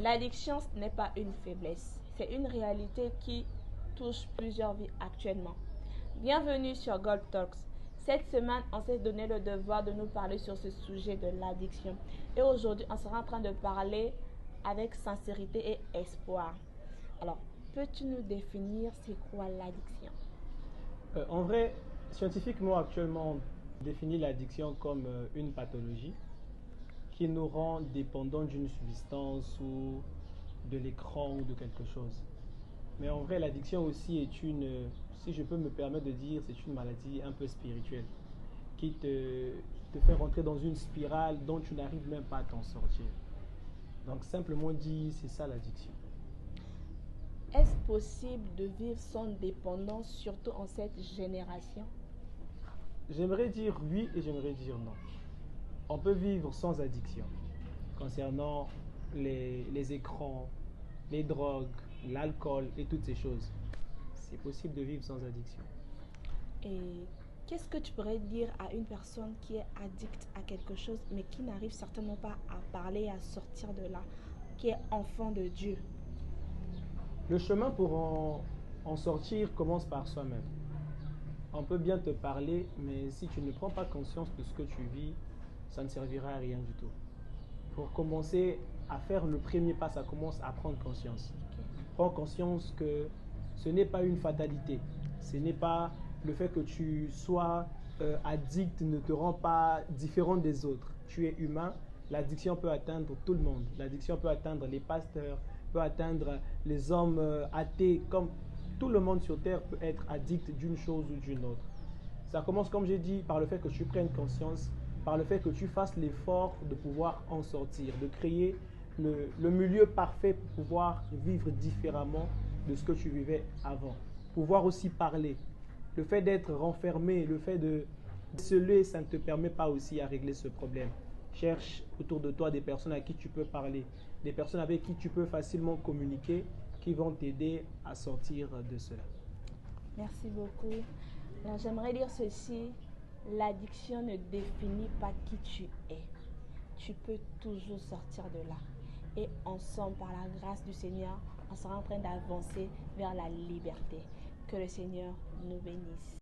L'addiction, ce n'est pas une faiblesse, c'est une réalité qui touche plusieurs vies actuellement. Bienvenue sur Gold Talks. Cette semaine, on s'est donné le devoir de nous parler sur ce sujet de l'addiction. Et aujourd'hui, on sera en train de parler avec sincérité et espoir. Alors, peux-tu nous définir c'est quoi l'addiction? En vrai, scientifiquement, actuellement, on définit l'addiction comme une pathologie qui nous rend dépendants d'une substance ou de l'écran ou de quelque chose. Mais en vrai, l'addiction aussi est si je peux me permettre de dire, c'est une maladie un peu spirituelle qui te fait rentrer dans une spirale dont tu n'arrives même pas à t'en sortir. Donc simplement dit, c'est ça l'addiction. Est-ce possible de vivre sans dépendance, surtout en cette génération? J'aimerais dire oui et j'aimerais dire non. On peut vivre sans addiction concernant les écrans, les drogues, l'alcool et toutes ces choses. C'est possible de vivre sans addiction. Et qu'est-ce que tu pourrais dire à une personne qui est addicte à quelque chose, mais qui n'arrive certainement pas à parler, à sortir de là, qui est enfant de Dieu? Le chemin pour en sortir commence par soi-même. On peut bien te parler, mais si tu ne prends pas conscience de ce que tu vis, ça ne servira à rien du tout. Pour commencer à faire le premier pas, ça commence à prendre conscience. Prends conscience que ce n'est pas une fatalité. Ce n'est pas le fait que tu sois addict ne te rend pas différent des autres. Tu es humain. L'addiction peut atteindre tout le monde. L'addiction peut atteindre les pasteurs, peut atteindre les hommes athées, comme tout le monde sur terre peut être addict d'une chose ou d'une autre. Ça commence, comme j'ai dit, par le fait que tu prennes conscience, par le fait que tu fasses l'effort de pouvoir en sortir, de créer le milieu parfait pour pouvoir vivre différemment de ce que tu vivais avant. Pouvoir aussi parler. Le fait d'être renfermé, le fait de sceller, ça ne te permet pas aussi à régler ce problème. Cherche autour de toi des personnes à qui tu peux parler, des personnes avec qui tu peux facilement communiquer, qui vont t'aider à sortir de cela. Merci beaucoup. Alors, j'aimerais dire ceci, l'addiction ne définit pas qui tu es. Tu peux toujours sortir de là. Et ensemble, par la grâce du Seigneur, on sera en train d'avancer vers la liberté. Que le Seigneur nous bénisse.